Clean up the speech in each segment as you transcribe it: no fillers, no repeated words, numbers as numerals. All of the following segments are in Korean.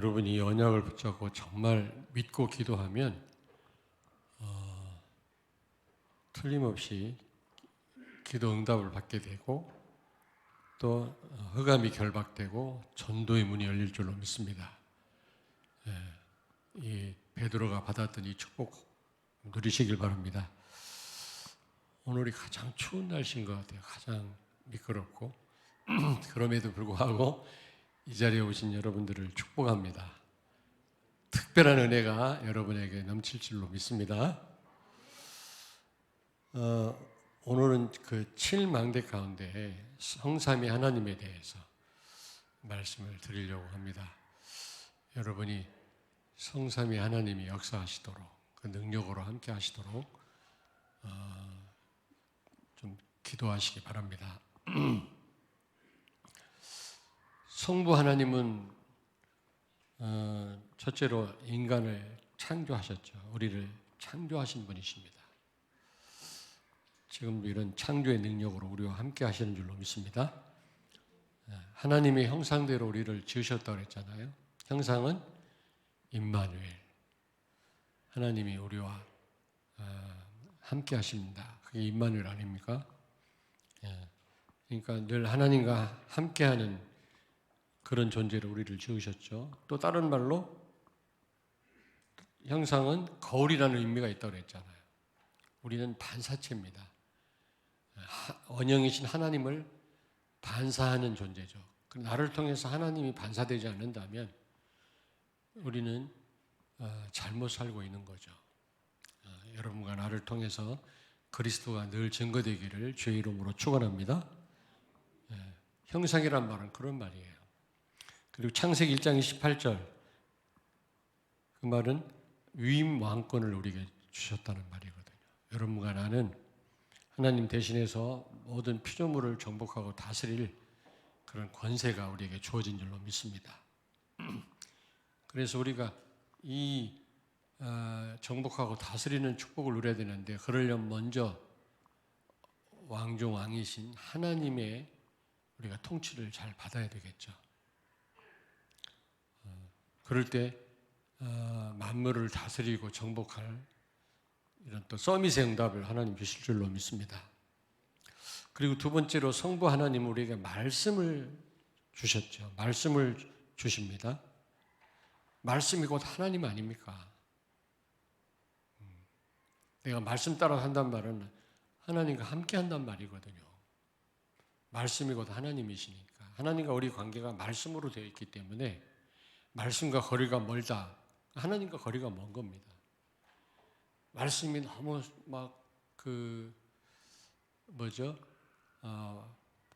여러분이 이 언약을 붙잡고 정말 믿고 기도하면 틀림없이 기도 응답을 받게 되고 또 흑암이 결박되고 전도의 문이 열릴 줄로 믿습니다. 이 베드로가 받았던 이 축복 누리시길 바랍니다. 오늘이 가장 추운 날씨인 것 같아요. 가장 미끄럽고 그럼에도 불구하고 이 자리에 오신 여러분들을 축복합니다. 특별한 은혜가 여러분에게 넘칠 줄로 믿습니다. 오늘은 그 7망대 가운데 성삼위 하나님에 대해서 말씀을 드리려고 합니다. 여러분이 성삼위 하나님이 역사하시도록 그 능력으로 함께 하시도록 좀 기도하시기 바랍니다. 성부 하나님은 첫째로 인간을 창조하셨죠. 우리를 창조하신 분이십니다. 지금도 이런 창조의 능력으로 우리와 함께 하시는 줄로 믿습니다. 하나님의 형상대로 우리를 지으셨다고 그랬잖아요. 형상은 임마누엘. 하나님이 우리와 함께 하십니다. 그게 임마누엘 아닙니까? 그러니까 늘 하나님과 함께하는 그런 존재로 우리를 지으셨죠. 또 다른 말로 형상은 거울이라는 의미가 있다고 그랬잖아요. 우리는 반사체입니다. 원형이신 하나님을 반사하는 존재죠. 나를 통해서 하나님이 반사되지 않는다면 우리는 잘못 살고 있는 거죠. 여러분과 나를 통해서 그리스도가 늘 증거되기를 주의 이름으로 축원합니다. 형상이란 말은 그런 말이에요. 그리고 창세기 1장 28절 그 말은 위임 왕권을 우리에게 주셨다는 말이거든요. 여러분과 나는 하나님 대신해서 모든 피조물을 정복하고 다스릴 그런 권세가 우리에게 주어진 줄로 믿습니다. 그래서 우리가 이 정복하고 다스리는 축복을 누려야 되는데 그러려면 먼저 왕중 왕이신 하나님의 우리가 통치를 잘 받아야 되겠죠. 그럴 때 만물을 다스리고 정복할 이런 또 서밋의 응답을 하나님 주실 줄로 믿습니다. 그리고 두 번째로 성부 하나님은 우리에게 말씀을 주셨죠. 말씀을 주십니다. 말씀이 곧 하나님 아닙니까? 내가 말씀 따라 한단 말은 하나님과 함께 한단 말이거든요. 말씀이 곧 하나님이시니까. 하나님과 우리 관계가 말씀으로 되어 있기 때문에 말씀과 거리가 멀다. 하나님과 거리가 먼 겁니다. 말씀이 너무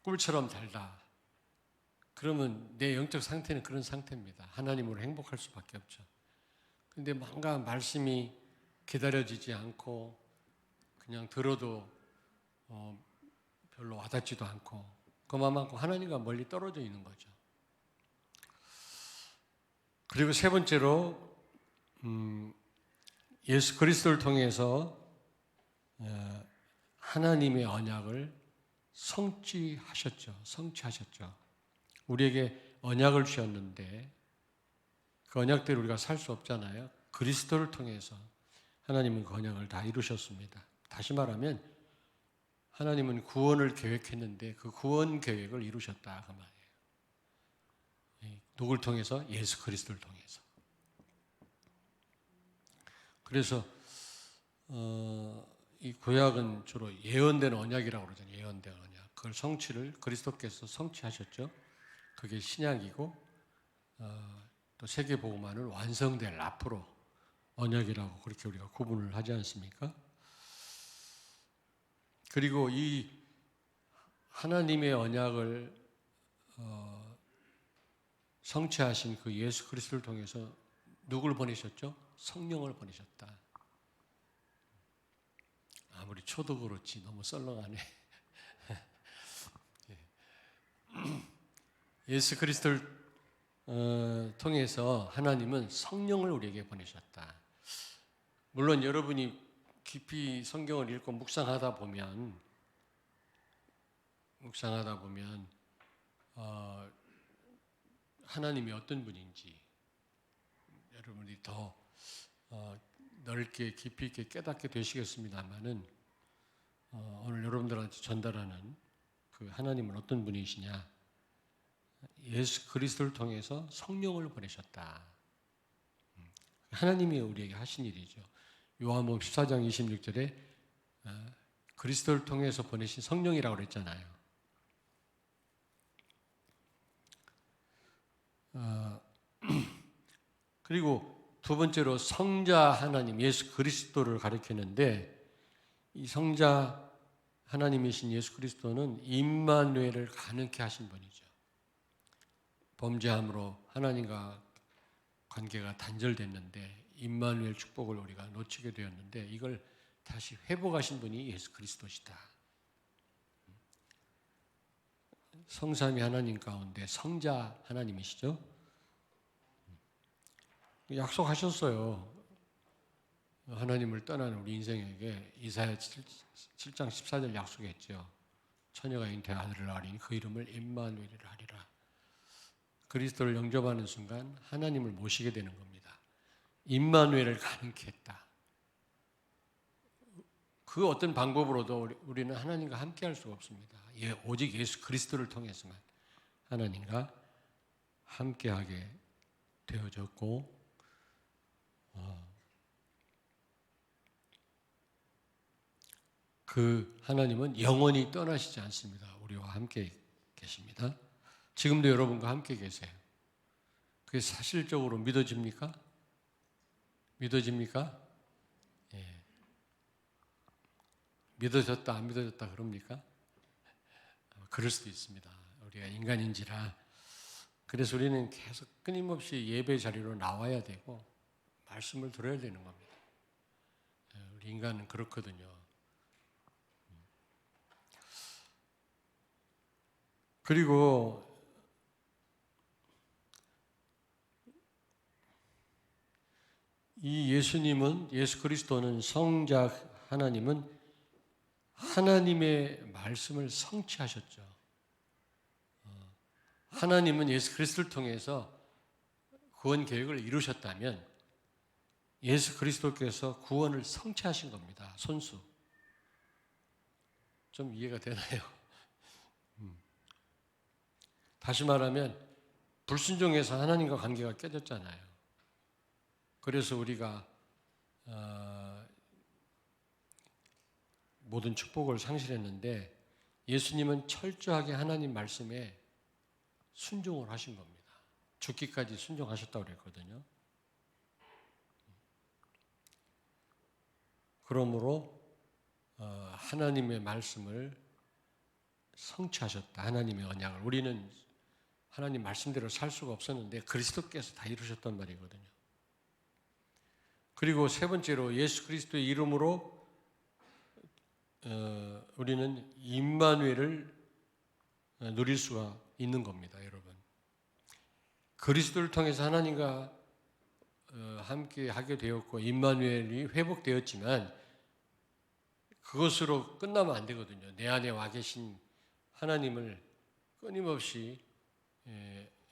꿀처럼 달다. 그러면 내 영적 상태는 그런 상태입니다. 하나님으로 행복할 수밖에 없죠. 근데 뭔가 말씀이 기다려지지 않고 그냥 들어도 별로 와닿지도 않고 그만큼 하나님과 멀리 떨어져 있는 거죠. 그리고 세 번째로 예수 그리스도를 통해서 하나님의 언약을 성취하셨죠. 우리에게 언약을 주셨는데 그 언약대로 우리가 살 수 없잖아요. 그리스도를 통해서 하나님은 그 언약을 다 이루셨습니다. 다시 말하면 하나님은 구원을 계획했는데 그 구원 계획을 이루셨다 그 말이에요. 누굴 통해서? 예수 그리스도를 통해서. 그래서 이 구약은 주로 예언된 언약이라고 그러잖아요. 예언된 언약. 그걸 성취를 그리스도께서 성취하셨죠. 그게 신약이고 또 세계복음화는 완성될 앞으로 언약이라고 그렇게 우리가 구분을 하지 않습니까? 그리고 이 하나님의 언약을 성취하신 그 예수 그리스도를 통해서 누굴 보내셨죠? 성령을 보내셨다. 아무리 쳐도 그렇지 너무 썰렁하네. 예수 그리스도를 통해서 하나님은 성령을 우리에게 보내셨다. 물론 여러분이 깊이 성경을 읽고 묵상하다 보면 하나님이 어떤 분인지 여러분들이 더 넓게 깊이 있게 깨닫게 되시겠습니다만은 오늘 여러분들한테 전달하는 그 하나님은 어떤 분이시냐? 예수 그리스도를 통해서 성령을 보내셨다. 하나님이 우리에게 하신 일이죠. 요한복음 14장 26절에 그리스도를 통해서 보내신 성령이라고 그랬잖아요. 그리고 두 번째로 성자 하나님 예수 그리스도를 가리키는데, 이 성자 하나님이신 예수 그리스도는 임마누엘을 가능케 하신 분이죠. 범죄함으로 하나님과 관계가 단절됐는데 임마누엘 축복을 우리가 놓치게 되었는데, 이걸 다시 회복하신 분이 예수 그리스도시다. 성삼위 하나님 가운데 성자 하나님이시죠. 약속하셨어요. 하나님을 떠나는 우리 인생에게. 이사야 7장 14절 약속했죠. 처녀가 잉태한 아들을 낳으리니 그 이름을 임마누엘이라 하리라. 그리스도를 영접하는 순간 하나님을 모시게 되는 겁니다. 임마누엘을 가능케 했다. 그 어떤 방법으로도 우리는 하나님과 함께 할 수가 없습니다. 오직 예수 그리스도를 통해서만 하나님과 함께하게 되어졌고, 그 하나님은 영원히 떠나시지 않습니다. 우리와 함께 계십니다. 지금도 여러분과 함께 계세요. 그게 사실적으로 믿어집니까? 믿어집니까? 예. 믿어졌다 안 믿어졌다 그럽니까? 그럴 수도 있습니다. 우리가 인간인지라. 그래서 우리는 계속 끊임없이 예배 자리로 나와야 되고 말씀을 들어야 되는 겁니다. 우리 인간은 그렇거든요. 그리고 이 예수님은, 예수 그리스도는, 성자 하나님은 하나님의 말씀을 성취하셨죠. 하나님은 예수 그리스도를 통해서 구원 계획을 이루셨다면 예수 그리스도께서 구원을 성취하신 겁니다. 손수. 좀 이해가 되나요? 다시 말하면 불순종해서 하나님과 관계가 깨졌잖아요. 그래서 우리가 모든 축복을 상실했는데, 예수님은 철저하게 하나님 말씀에 순종을 하신 겁니다. 죽기까지 순종하셨다고 그랬거든요. 그러므로 하나님의 말씀을 성취하셨다. 하나님의 언약을. 우리는 하나님 말씀대로 살 수가 없었는데 그리스도께서 다 이루셨단 말이거든요. 그리고 세 번째로 예수 그리스도의 이름으로 우리는 임마누엘을 누릴 수가 있는 겁니다, 여러분. 그리스도를 통해서 하나님과 함께 하게 되었고 임마누엘이 회복되었지만 그것으로 끝나면 안 되거든요. 내 안에 와 계신 하나님을 끊임없이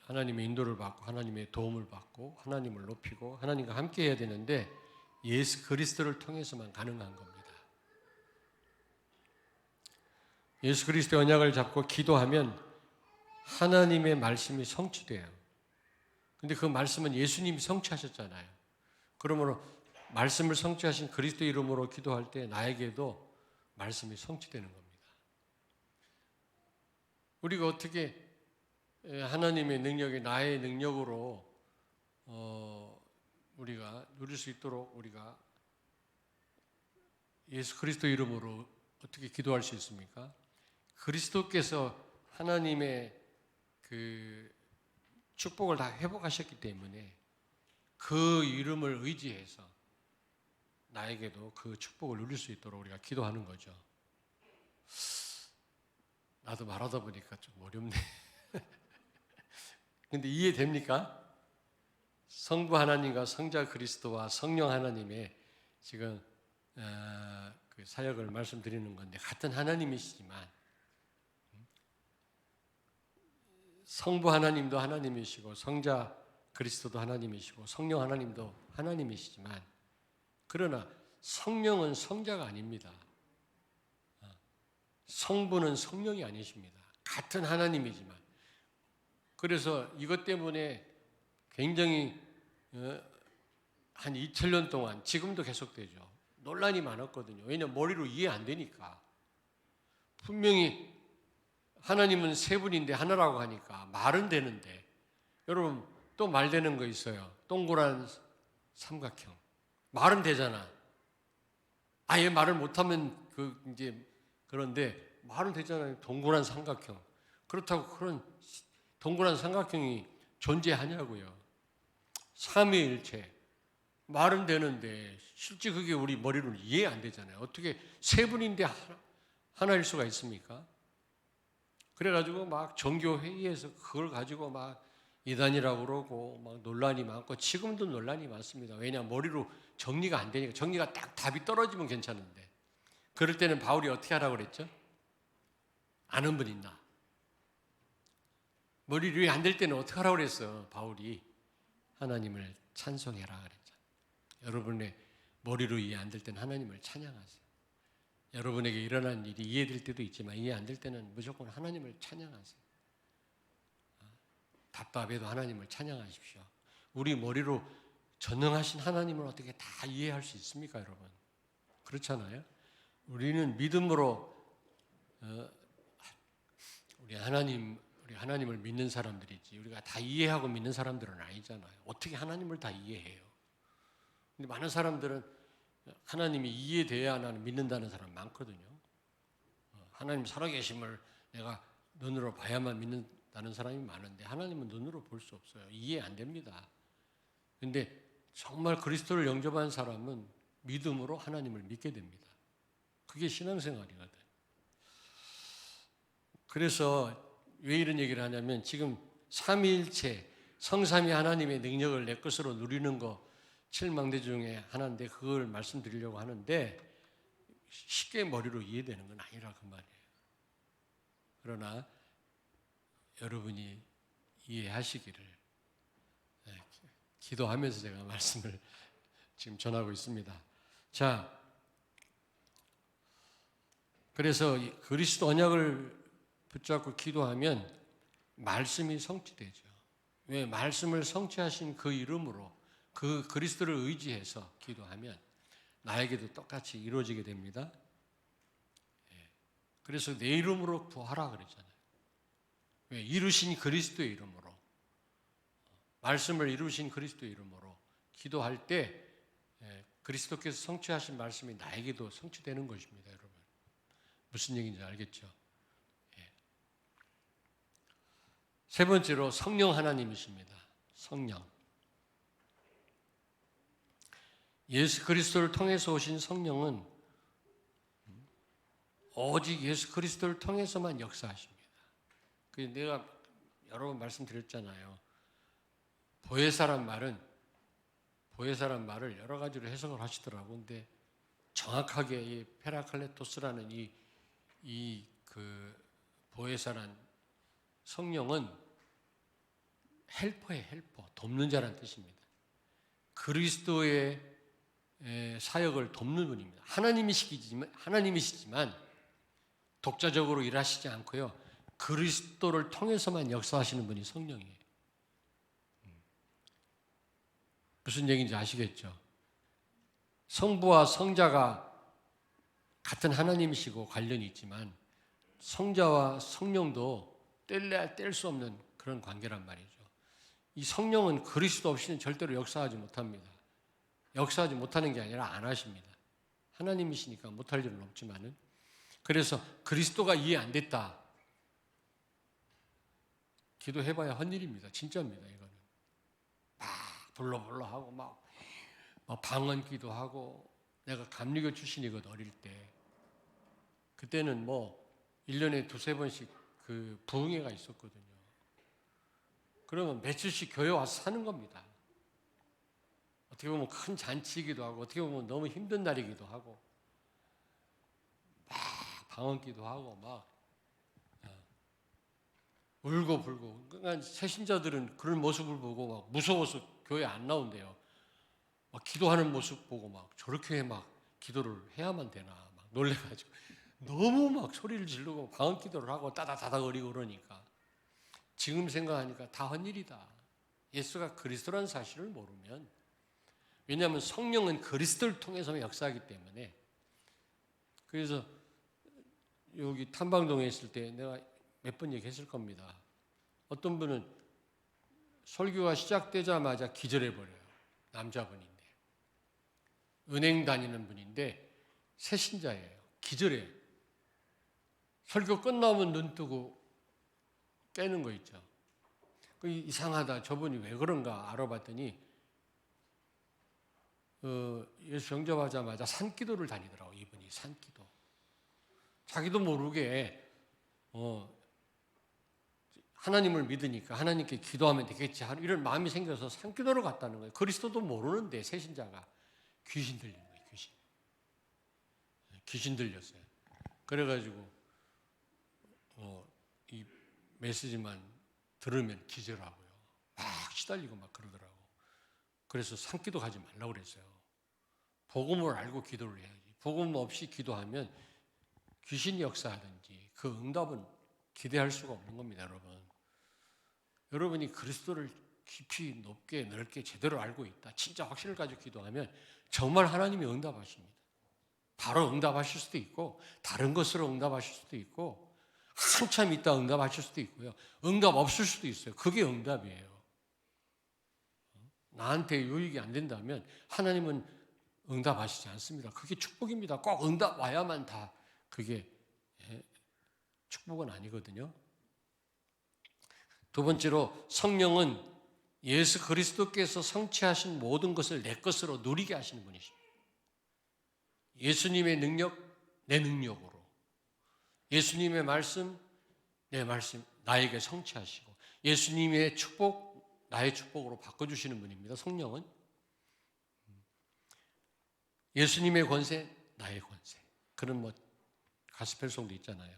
하나님의 인도를 받고 하나님의 도움을 받고 하나님을 높이고 하나님과 함께 해야 되는데, 예수 그리스도를 통해서만 가능한 겁니다. 예수 그리스도의 언약을 잡고 기도하면 하나님의 말씀이 성취돼요. 근데 그 말씀은 예수님이 성취하셨잖아요. 그러므로 말씀을 성취하신 그리스도 이름으로 기도할 때 나에게도 말씀이 성취되는 겁니다. 우리가 어떻게 하나님의 능력이 나의 능력으로 우리가 누릴 수 있도록 우리가 예수 그리스도 이름으로 어떻게 기도할 수 있습니까? 그리스도께서 하나님의 그 축복을 다 회복하셨기 때문에 그 이름을 의지해서 나에게도 그 축복을 누릴 수 있도록 우리가 기도하는 거죠. 나도 말하다 보니까 좀 어렵네. 근데 이해됩니까? 성부 하나님과 성자 그리스도와 성령 하나님의 지금 그 사역을 말씀드리는 건데, 같은 하나님이시지만 성부 하나님도 하나님이시고 성자 그리스도도 하나님이시고 성령 하나님도 하나님이시지만, 그러나 성령은 성자가 아닙니다. 성부는 성령이 아니십니다. 같은 하나님이지만. 그래서 이것 때문에 굉장히 한 2000년 동안, 지금도 계속되죠, 논란이 많았거든요. 왜냐하면 머리로 이해 안 되니까. 분명히 하나님은 세 분인데 하나라고 하니까 말은 되는데, 여러분 또 말 되는 거 있어요. 동그란 삼각형. 말은 되잖아. 아예 말을 못하면 이제 그런데 말은 되잖아요. 동그란 삼각형. 그렇다고 그런 동그란 삼각형이 존재하냐고요. 삼위일체. 말은 되는데 실제 그게 우리 머리로 이해 안 되잖아요. 어떻게 세 분인데 하나일 수가 있습니까? 그래가지고 막 정교회의에서 그걸 가지고 막 이단이라고 그러고 막 논란이 많고, 지금도 논란이 많습니다. 왜냐, 머리로 정리가 안 되니까. 정리가 딱 답이 떨어지면 괜찮은데, 그럴 때는 바울이 어떻게 하라고 그랬죠? 아는 분 있나? 머리로 안 될 때는 어떻게 하라고 그랬어? 바울이 하나님을 찬송해라 그랬죠. 여러분의 머리로 이해 안 될 때는 하나님을 찬양하세요. 여러분에게 일어난 일이 이해될 때도 있지만 이해 안 될 때는 무조건 하나님을 찬양하세요. 답답해도 하나님을 찬양하십시오. 우리 머리로 전능하신 하나님을 어떻게 다 이해할 수 있습니까, 여러분? 그렇잖아요. 우리는 믿음으로 우리 하나님을 믿는 사람들이지, 우리가 다 이해하고 믿는 사람들은 아니잖아요. 어떻게 하나님을 다 이해해요? 근데 많은 사람들은 하나님이 이해돼야 나는 믿는다는 사람 많거든요. 하나님 살아계심을 내가 눈으로 봐야만 믿는다는 사람이 많은데, 하나님은 눈으로 볼 수 없어요. 이해 안 됩니다. 근데 정말 그리스도를 영접한 사람은 믿음으로 하나님을 믿게 됩니다. 그게 신앙생활이거든. 그래서 왜 이런 얘기를 하냐면, 지금 삼위일체 성삼위 하나님의 능력을 내 것으로 누리는 거 7망대 중에 하나인데, 그걸 말씀드리려고 하는데 쉽게 머리로 이해되는 건 아니라 그 말이에요. 그러나 여러분이 이해하시기를 기도하면서 제가 말씀을 지금 전하고 있습니다. 자, 그래서 그리스도 언약을 붙잡고 기도하면 말씀이 성취되죠. 왜? 말씀을 성취하신 그 이름으로, 그 그리스도를 의지해서 기도하면 나에게도 똑같이 이루어지게 됩니다. 그래서 내 이름으로 구하라 그랬잖아요. 왜? 이루신 그리스도의 이름으로, 말씀을 이루신 그리스도의 이름으로 기도할 때 그리스도께서 성취하신 말씀이 나에게도 성취되는 것입니다, 여러분. 무슨 얘기인지 알겠죠? 세 번째로 성령 하나님이십니다. 성령. 예수 그리스도를 통해서 오신 성령은 오직 예수 그리스도를 통해서만 역사하십니다. 내가 여러 번 말씀드렸잖아요. 보혜사란 말을 여러 가지로 해석을 하시더라고요. 근데 정확하게 이 페라클레토스라는 그 보혜사란 성령은 헬퍼예요, 헬퍼. 돕는 자라는 뜻입니다. 그리스도의 사역을 돕는 분입니다. 하나님이시지만 독자적으로 일하시지 않고요, 그리스도를 통해서만 역사하시는 분이 성령이에요. 무슨 얘기인지 아시겠죠? 성부와 성자가 같은 하나님이시고 관련이 있지만, 성자와 성령도 뗄래야 뗄 수 없는 그런 관계란 말이죠. 이 성령은 그리스도 없이는 절대로 역사하지 못합니다. 역사하지 못하는 게 아니라 안 하십니다. 하나님이시니까 못할 일은 없지만은. 그래서 그리스도가 이해 안 됐다, 기도해봐야 헛일입니다. 진짜입니다. 이거는 막 불러불러 하고 막 방언 기도하고. 내가 감리교 출신이거든, 어릴 때. 그때는 1년에 두세 번씩 그 부흥회가 있었거든요. 그러면 며칠씩 교회 와서 사는 겁니다. 어떻게 보면 큰 잔치이기도 하고, 어떻게 보면 너무 힘든 날이기도 하고, 막 방언 기도하고 막. 울고 불고. 그러니까 새신자들은 그런 모습을 보고 막 무서워서 교회 안 나온대요. 막 기도하는 모습 보고 막 저렇게 막 기도를 해야만 되나 막 놀래가지고 너무 막 소리를 지르고 방언 기도를 하고 따다다다거리고 그러니까 지금 생각하니까 다 헛일이다. 예수가 그리스도라는 사실을 모르면, 왜냐하면 성령은 그리스도를 통해서 역사하기 때문에. 그래서 여기 탐방동에 있을 때 내가 몇 번 얘기했을 겁니다. 어떤 분은 설교가 시작되자마자 기절해버려요. 남자분인데. 은행 다니는 분인데 새신자예요. 기절해요. 설교 끝나면 눈 뜨고 깨는 거 있죠. 이상하다. 저분이 왜 그런가 알아봤더니 예수 영접하자마자 산기도를 다니더라고. 이분이 산기도. 자기도 모르게 하나님을 믿으니까 하나님께 기도하면 되겠지 이런 마음이 생겨서 산기도를 갔다는 거예요. 그리스도도 모르는데 새신자가 귀신 들린 거예요. 귀신 들렸어요. 그래가지고 이 메시지만 들으면 기절하고요. 막 시달리고 막 그러더라고. 그래서 산기도 가지 말라고 그랬어요. 복음을 알고 기도를 해야지. 복음 없이 기도하면 귀신이 역사하든지 그 응답은 기대할 수가 없는 겁니다, 여러분. 여러분이 그리스도를 깊이 높게 넓게 제대로 알고 있다. 진짜 확신을 가지고 기도하면 정말 하나님이 응답하십니다. 바로 응답하실 수도 있고 다른 것으로 응답하실 수도 있고 한참 있다 응답하실 수도 있고요. 응답 없을 수도 있어요. 그게 응답이에요. 나한테 유익이 안 된다면 하나님은 응답하시지 않습니다. 그게 축복입니다. 꼭 응답 와야만 다 그게 축복은 아니거든요. 두 번째로 성령은 예수 그리스도께서 성취하신 모든 것을 내 것으로 누리게 하시는 분이십니다. 예수님의 능력, 내 능력으로. 예수님의 말씀, 내 말씀, 나에게 성취하시고 예수님의 축복, 나의 축복으로 바꿔주시는 분입니다. 성령은. 예수님의 권세, 나의 권세. 그런 가스펠송도 있잖아요.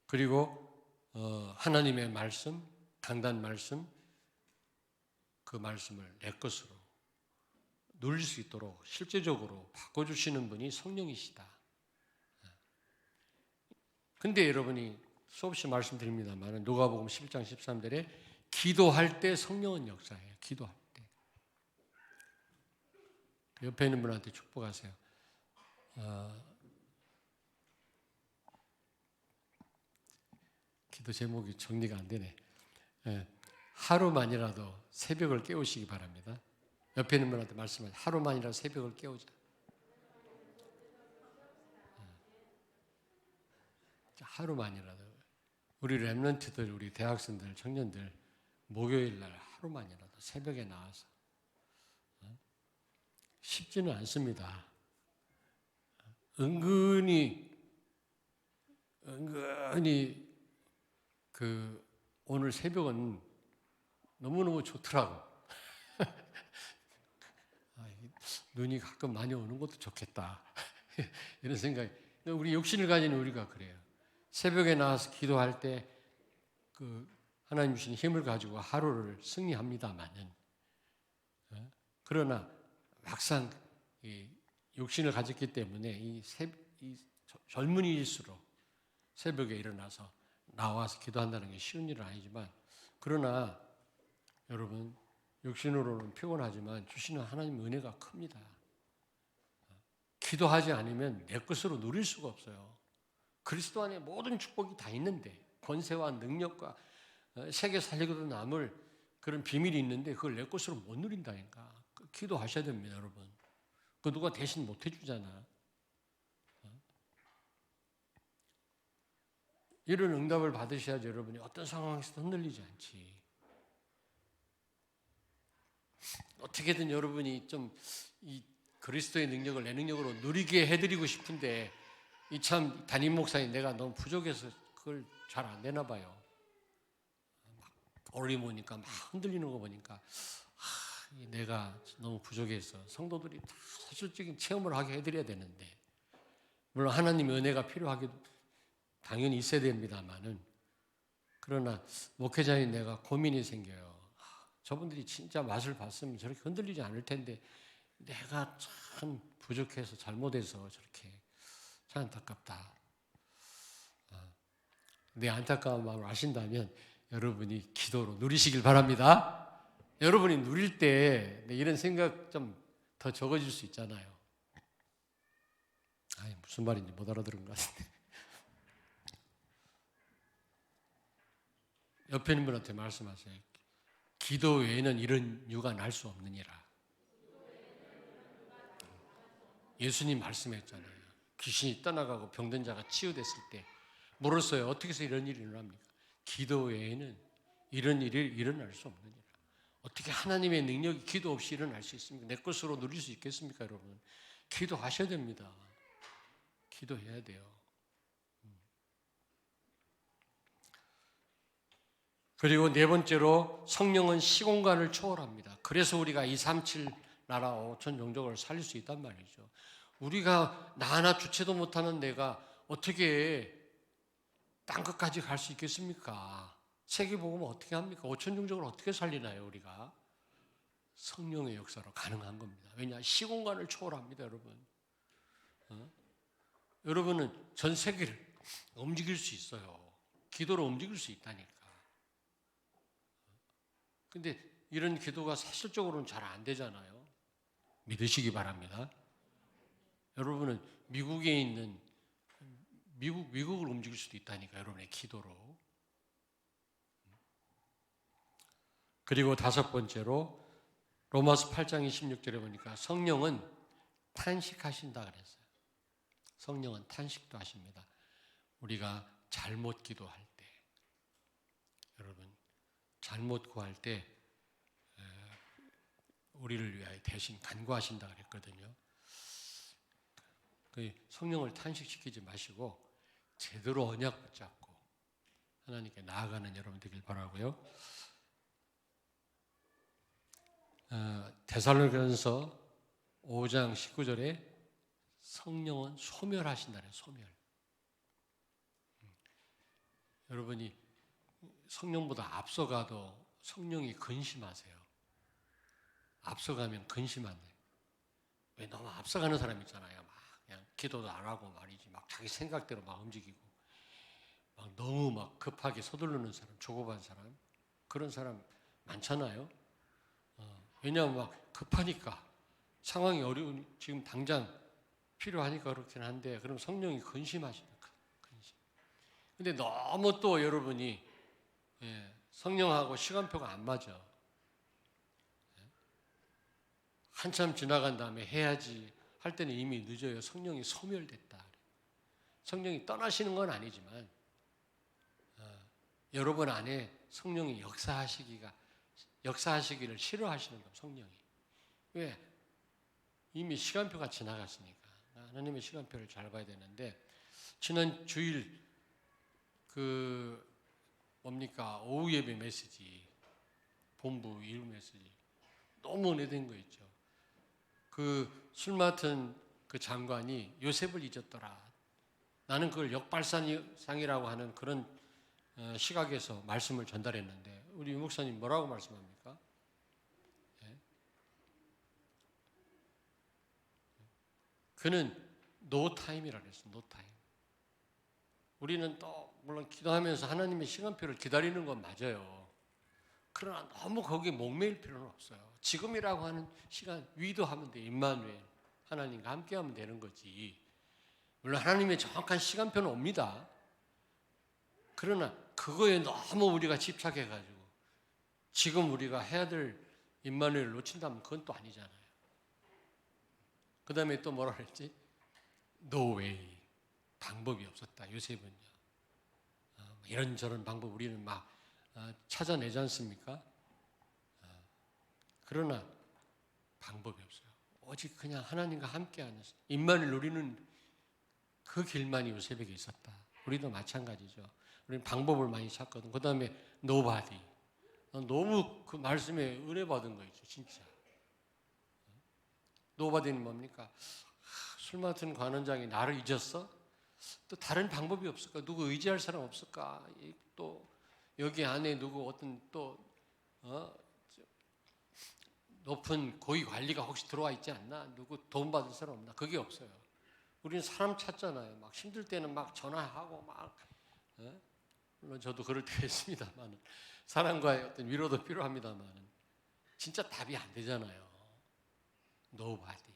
그리고 하나님의 말씀, 강단 말씀, 그 말씀을 내 것으로 누릴 수 있도록 실제적으로 바꿔주시는 분이 성령이시다. 근데 여러분이 수없이 말씀드립니다만 누가복음 11장 13절에 기도할 때 성령은 역사해요. 기도할 때. 옆에 있는 분한테 축복하세요. 기도 제목이 정리가 안 되네. 하루만이라도 새벽을 깨우시기 바랍니다. 옆에 있는 분한테 말씀하세요. 하루만이라도 새벽을 깨우자. 하루만이라도. 우리 랩런트들, 우리 대학생들, 청년들 목요일 날 하루만이라도 새벽에 나와서. 쉽지는 않습니다. 은근히 오늘 새벽은 너무너무 좋더라고. 눈이 가끔 많이 오는 것도 좋겠다. 이런 생각이. 우리 욕심을 가진 우리가 그래요. 새벽에 나와서 기도할 때 하나님 주신 힘을 가지고 하루를 승리합니다만은, 그러나 막상 욕심을 가졌기 때문에 이 젊은이일수록 새벽에 일어나서 나와서 기도한다는 게 쉬운 일은 아니지만, 그러나 여러분 육신으로는 피곤하지만 주시는 하나님의 은혜가 큽니다. 기도하지 않으면 내 것으로 누릴 수가 없어요. 그리스도 안에 모든 축복이 다 있는데, 권세와 능력과 세계 살리고도 남을 그런 비밀이 있는데 그걸 내 것으로 못 누린다니까. 기도하셔야 됩니다, 여러분. 그 누가 대신 못 해주잖아. 이런 응답을 받으셔야지 여러분이 어떤 상황에서도 흔들리지 않지. 어떻게든 여러분이 좀 이 그리스도의 능력을 내 능력으로 누리게 해드리고 싶은데, 이 참 담임 목사님 내가 너무 부족해서 그걸 잘 안 되나 봐요. 막 어려움 오니까 막 흔들리는 거 보니까 내가 너무 부족해서 성도들이 다 사실적인 체험을 하게 해드려야 되는데, 물론 하나님의 은혜가 필요하게 당연히 있어야 됩니다만은 그러나 목회자인 내가 고민이 생겨요. 저분들이 진짜 맛을 봤으면 저렇게 흔들리지 않을 텐데 내가 참 부족해서 잘못해서 저렇게 참 안타깝다. 내 안타까운 마음을 아신다면 여러분이 기도로 누리시길 바랍니다. 여러분이 누릴 때 이런 생각 좀 더 적어질 수 있잖아요. 무슨 말인지 못 알아들은 것 같은데. 옆에 있는 분한테 말씀하세요. 기도 외에는 이런 유가 날 수 없느니라. 예수님 말씀했잖아요. 귀신이 떠나가고 병든 자가 치유됐을 때 물었어요. 어떻게 해서 이런 일이 일어납니까? 기도 외에는 이런 일이 일어날 수 없느니라. 어떻게 하나님의 능력이 기도 없이 일어날 수 있습니까? 내 것으로 누릴 수 있겠습니까, 여러분? 기도하셔야 됩니다. 기도해야 돼요. 그리고 네 번째로 성령은 시공간을 초월합니다. 그래서 우리가 237 나라 5천 종족을 살릴 수 있단 말이죠. 우리가 나 하나 주체도 못하는 내가 어떻게 땅 끝까지 갈 수 있겠습니까? 세계복음은 어떻게 합니까? 5천 종족을 어떻게 살리나요, 우리가? 성령의 역사로 가능한 겁니다. 왜냐? 시공간을 초월합니다, 여러분. 여러분은 전 세계를 움직일 수 있어요. 기도로 움직일 수 있다니까. 근데 이런 기도가 사실적으로는 잘 안 되잖아요. 믿으시기 바랍니다. 여러분은 미국에 있는 미국을 움직일 수도 있다니까, 여러분의 기도로. 그리고 다섯 번째로 로마서 8장 26절에 보니까 성령은 탄식하신다 그랬어요. 성령은 탄식도 하십니다. 우리가 잘못 기도할 때, 여러분 잘못 구할 때 우리를 위하여 대신 간구하신다 그랬거든요. 성령을 탄식시키지 마시고 제대로 언약 붙잡고 하나님께 나아가는 여러분 되길 바라고요. 데살로니가전서 5장 19절에 성령은 소멸하신다는 소멸. 여러분이 성령보다 앞서가도 성령이 근심하세요. 앞서가면 근심한대. 왜 너무 앞서가는 사람 있잖아요. 막 그냥 기도도 안 하고 말이지. 막 자기 생각대로 막 움직이고, 막 너무 막 급하게 서두르는 사람, 조급한 사람, 그런 사람 많잖아요. 왜냐하면 막 급하니까 상황이 어려운 지금 당장 필요하니까 그렇긴 한데, 그럼 성령이 근심하시니까 근심. 근데 너무 또 여러분이 성령하고 시간표가 안 맞아. 한참 지나간 다음에 해야지 할 때는 이미 늦어요. 성령이 소멸됐다. 성령이 떠나시는 건 아니지만 여러분 안에 성령이 역사하시기를 싫어하시는 겁니다. 성령이. 왜? 이미 시간표가 지나갔으니까. 하나님의 시간표를 잘 봐야 되는데, 지난 주일 오후 예배 메시지, 본부 일부 메시지 너무 은혜된 거 있죠. 술 맡은 그 장관이 요셉을 잊었더라. 나는 그걸 역발상이라고 하는 그런 시각에서 말씀을 전달했는데, 우리 유 목사님 뭐라고 말씀합니까? 그는 노 타임이라고 했어요. 노 타임. 우리는 또 물론 기도하면서 하나님의 시간표를 기다리는 건 맞아요. 그러나 너무 거기에 목매일 필요는 없어요. 지금이라고 하는 시간 위도하면 돼. 임마누엘 하나님과 함께하면 되는 거지. 물론 하나님의 정확한 시간표는 옵니다. 그러나 그거에 너무 우리가 집착해가지고 지금 우리가 해야 될 임마누엘을 놓친다면 그건 또 아니잖아요. 그 다음에 또 뭐라 그랬지? No way. 방법이 없었다. 요셉은요. 이런저런 방법 우리는 막 찾아내지 않습니까? 그러나 방법이 없어요. 오직 그냥 하나님과 함께하는 임마누엘 누리는 그 길만이 요셉에게 있었다. 우리도 마찬가지죠. 우리는 방법을 많이 찾거든. 그 다음에 nobody. 너무 그 말씀에 은혜 받은 거 있죠. 진짜. nobody는 뭡니까? 술 맡은 관원장이 나를 잊었어? 또 다른 방법이 없을까? 누구 의지할 사람 없을까? 또 여기 안에 누구 어떤 또 높은 고위 관리가 혹시 들어와 있지 않나? 누구 도움받을 사람 없나? 그게 없어요. 우리는 사람 찾잖아요. 막 힘들 때는 막 전화하고 막 물론 저도 그럴 때가 있습니다만 사람과의 어떤 위로도 필요합니다만 진짜 답이 안 되잖아요. Nobody.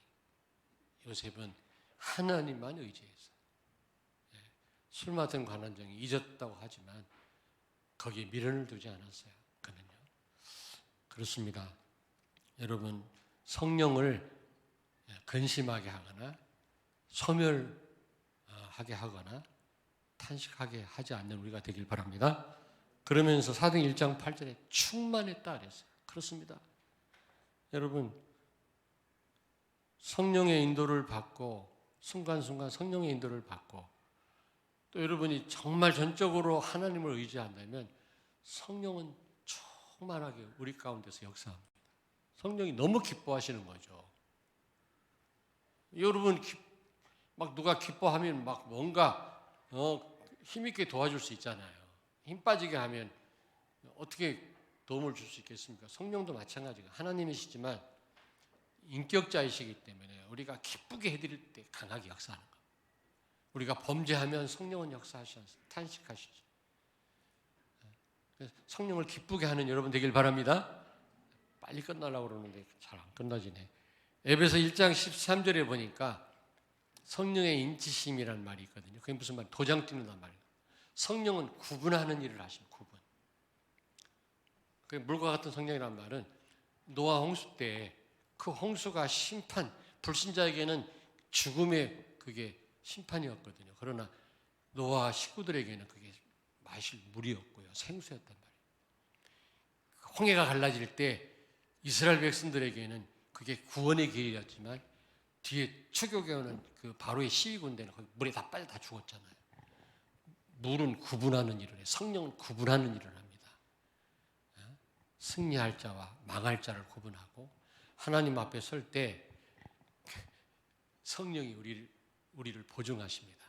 요셉은 하나님만 의지했어요. 술 맡은 관원장이 잊었다고 하지만 거기에 미련을 두지 않았어요. 그는요. 그렇습니다. 여러분 성령을 근심하게 하거나 소멸하게 하거나 탄식하게 하지 않는 우리가 되길 바랍니다. 그러면서 사도행 1장 8절에 충만했다 그랬어요. 그렇습니다. 여러분 성령의 인도를 받고 순간순간 성령의 인도를 받고 또 여러분이 정말 전적으로 하나님을 의지한다면 성령은 충만하게 우리 가운데서 역사합니다. 성령이 너무 기뻐하시는 거죠. 여러분 막 누가 기뻐하면 막 뭔가 힘있게 도와줄 수 있잖아요. 힘 빠지게 하면 어떻게 도움을 줄 수 있겠습니까? 성령도 마찬가지가 하나님이시지만 인격자이시기 때문에 우리가 기쁘게 해드릴 때 강하게 역사하는 거예요. 우리가 범죄하면 성령은 역사하시지 않습니다. 탄식하시죠. 성령을 기쁘게 하는 여러분 되길 바랍니다. 빨리 끝나려고 그러는데 잘 안 끝나지네. 에베소 1장 13절에 보니까 성령의 인치심이라는 말이 있거든요. 그게 무슨 말? 도장 찍는단 말이에요. 성령은 구분하는 일을 하십니다. 구분. 그 물과 같은 성령이라는 말은 노아 홍수 때 그 홍수가 심판, 불신자에게는 죽음의 그게 심판이었거든요. 그러나 노아 식구들에게는 그게 마실 물이었고요. 생수였단 말이에요. 홍해가 갈라질 때 이스라엘 백성들에게는 그게 구원의 길이었지만 뒤에 추격해 오는 그 바로의 시위군대는 거기 물에 다 빠져 다 죽었잖아요. 물은 구분하는 일을 해요. 성령은 구분하는 일을 합니다. 승리할 자와 망할 자를 구분하고 하나님 앞에 설 때 성령이 우리를 보증하십니다.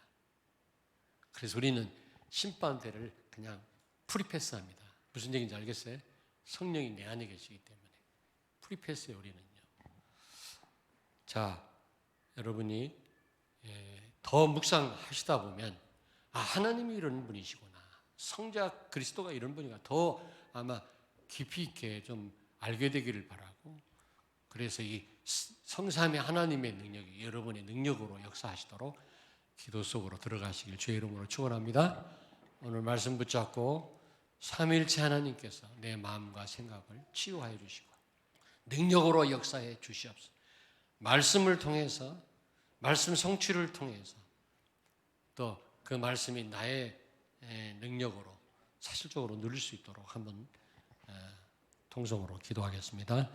그래서 우리는 심판대를 그냥 프리패스합니다. 무슨 얘기인지 알겠어요? 성령이 내 안에 계시기 때문에 프리패스예요. 우리는요. 자, 여러분이 더 묵상하시다 보면 하나님이 이런 분이시구나. 성자 그리스도가 이런 분이가 더 아마 깊이 있게 좀 알게 되기를 바라고 그래서 이 성삼위 하나님의 능력이 여러분의 능력으로 역사하시도록 기도 속으로 들어가시길 주의 이름으로 축원합니다. 오늘 말씀 붙잡고 삼위일체 하나님께서 내 마음과 생각을 치유하여 주시고 능력으로 역사해 주시옵소서. 말씀을 통해서 말씀 성취를 통해서 또 그 말씀이 나의 능력으로 사실적으로 누릴 수 있도록 한번 통성으로 기도하겠습니다.